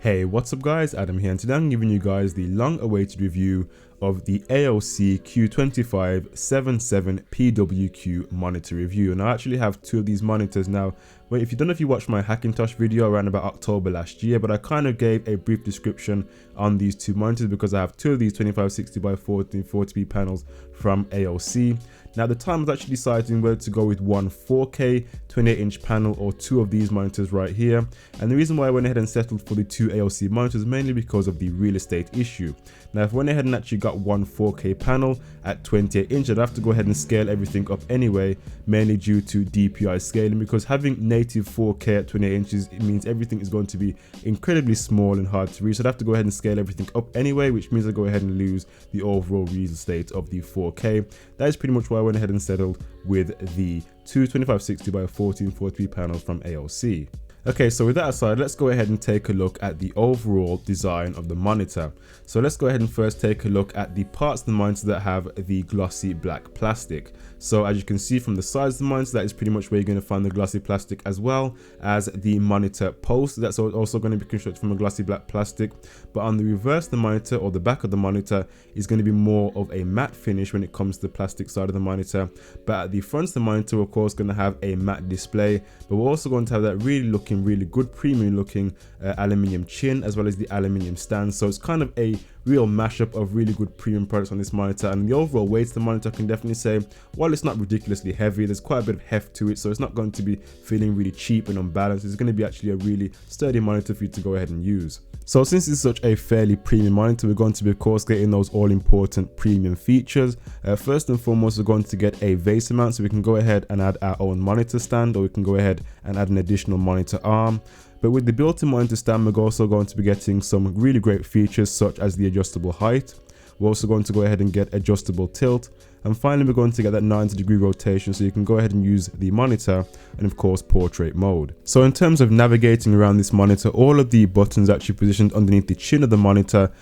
Hey, what's up guys, Adam here, and today I'm giving you guys the long-awaited review of the AOC q2577pwq monitor review. And I actually have two of these monitors now. Well, if you don't know if you watched my Hackintosh video around about October last year, but I kind of gave a brief description on these two monitors because I have two of these 2560 by 1440p panels from AOC. Now, at the time I was actually deciding whether to go with one 4K 28-inch panel or two of these monitors right here. And the reason why I went ahead and settled for the two AOC monitors mainly because of the real estate issue. Now, if I went ahead and actually got one 4K panel at 28 inch, I'd have to go ahead and scale everything up anyway, mainly due to DPI scaling, because having native 4K at 28 inches, it means everything is going to be incredibly small and hard to reach. So I'd have to go ahead and scale everything up anyway, which means I go ahead and lose the overall real estate of the 4K. That is pretty much why I went ahead and settled with the two 2560 by 1440p panels from AOC. Okay, so with that aside, let's go ahead and take a look at the overall design of the monitor. So let's go ahead and first take a look at the parts of the monitor that have the glossy black plastic. So as you can see from the sides of the monitor, that is pretty much where you're going to find the glossy plastic, as well as the monitor post. That's also going to be constructed from a glossy black plastic. But on the reverse of the monitor, or the back of the monitor, is going to be more of a matte finish when it comes to the plastic side of the monitor. But at the front of the monitor, of course, going to have a matte display. But we're also going to have that really good premium looking aluminium chin, as well as the aluminium stand. So it's kind of a real mashup of really good premium products on this monitor. And the overall weight of the monitor, I can definitely say, while it's not ridiculously heavy, there's quite a bit of heft to it, so it's not going to be feeling really cheap and unbalanced. It's going to be actually a really sturdy monitor for you to go ahead and use. So since it's such a fairly premium monitor, we're going to be, of course, getting those all important premium features. First and foremost, we're going to get a vase mount, so we can go ahead and add our own monitor stand, or we can go ahead and add an additional monitor arm. But with the built-in monitor stand, we're also going to be getting some really great features such as the adjustable height. We're also going to go ahead and get adjustable tilt. And finally, we're going to get that 90-degree rotation, so you can go ahead and use the monitor and, of course, portrait mode. So in terms of navigating around this monitor, all of the buttons are actually positioned underneath the chin of the monitor.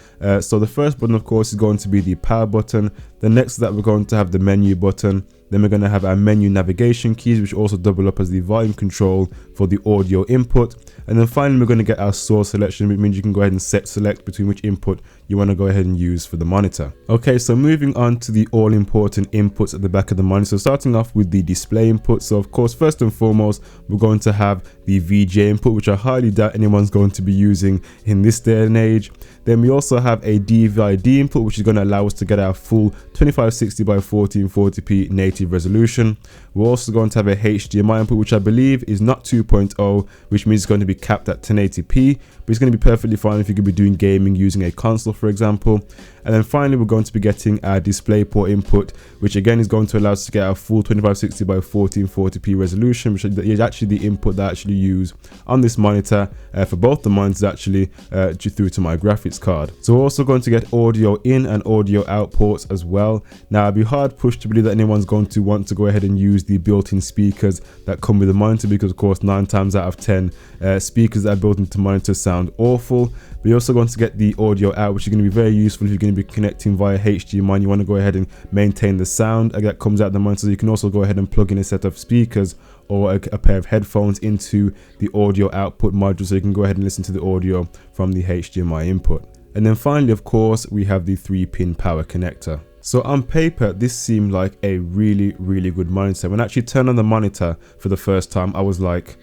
So the first button, of course, is going to be the power button. The next to that, we're going to have the menu button. Then we're going to have our menu navigation keys, which also double up as the volume control for the audio input. And then finally, we're going to get our source selection, which means you can go ahead and select between which input you want to go ahead and use for the monitor. Okay, so moving on to the all-important inputs at the back of the monitor. So starting off with the display input. So of course, first and foremost, we're going to have the VGA input, which I highly doubt anyone's going to be using in this day and age. Then we also have a DVD input, which is going to allow us to get our full 2560 by 1440p native resolution. We're also going to have a HDMI input, which I believe is not 2.0, which means it's going to be capped at 1080p, but it's going to be perfectly fine if you could be doing gaming using a console, for example. And then finally, we're going to be getting our DisplayPort input, which again is going to allow us to get our full 2560 by 1440p resolution, which is actually the input that I actually use on this monitor for both the monitors, actually through to my graphics card. So we're also going to get audio in and audio out ports as well. Now, I'd be hard pushed to believe that anyone's going to want to go ahead and use the built-in speakers that come with the monitor, because of course 9 times out of 10 speakers that are built into monitors sound awful. But you're also going to get the audio out, which is going to be very useful if you're going to be connecting via HDMI and you want to go ahead and maintain the sound that comes out of the monitor. So you can also go ahead and plug in a set of speakers or a pair of headphones into the audio output module, so you can go ahead and listen to the audio from the HDMI input. And then finally, of course, we have the 3-pin power connector. So on paper, this seemed like a really good monitor. When I actually turned on the monitor for the first time, I was like,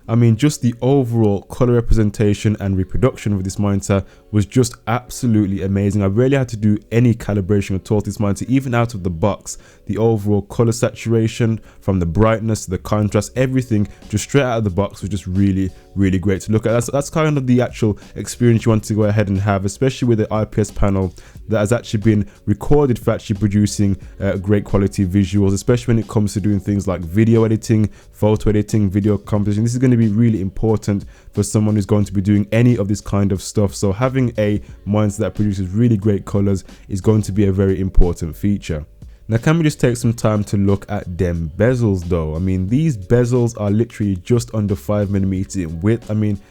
I mean, just the overall color representation and reproduction of this monitor was just absolutely amazing. I rarely had to do any calibration at all to this monitor, even out of the box. The overall color saturation, from the brightness to the contrast, everything just straight out of the box was just really great to look at. That's kind of the actual experience you want to go ahead and have, especially with the IPS panel that has actually been recorded for actually producing great quality visuals, especially when it comes to doing things like video editing, photo editing, video composition. This is going to be really important for someone who's going to be doing any of this kind of stuff. So having a monitor that produces really great colors is going to be a very important feature. Now, can we just take some time to look at Dem Bezels though? I mean, these bezels are literally just under 5mm in width. I mean,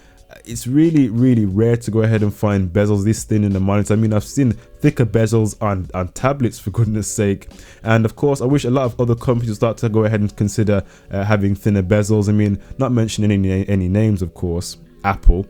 it's really rare to go ahead and find bezels this thin in the monitor. I mean, I've seen thicker bezels on tablets, for goodness sake. And of course, I wish a lot of other companies would start to go ahead and consider having thinner bezels. I mean, not mentioning any names, of course, Apple.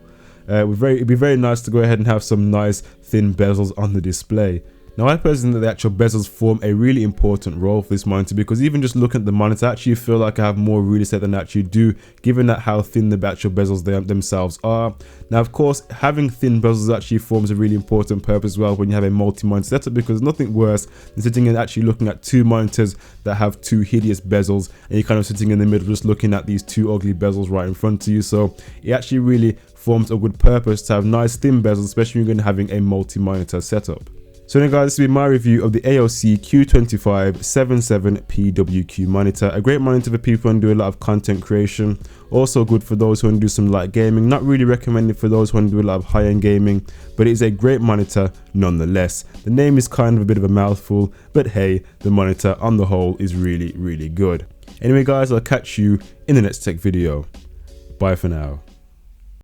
It'd be very nice to go ahead and have some nice thin bezels on the display. Now, I personally think that the actual bezels form a really important role for this monitor, because even just looking at the monitor, I actually feel like I have more real estate than I actually do, given that how thin the actual bezels themselves are. Now, of course, having thin bezels actually forms a really important purpose as well when you have a multi-monitor setup, because nothing worse than sitting and actually looking at two monitors that have two hideous bezels, and you're kind of sitting in the middle just looking at these two ugly bezels right in front of you. So it actually really forms a good purpose to have nice thin bezels, especially when you're having a multi-monitor setup. So now guys, this will be my review of the AOC q2577pwq monitor. A great monitor for people who do a lot of content creation. Also good for those who want to do some light gaming. Not really recommended for those who want to do a lot of high-end gaming, but it is a great monitor nonetheless. The name is kind of a bit of a mouthful, but hey, the monitor on the whole is really, really good. Anyway guys, I'll catch you in the next tech video. Bye for now.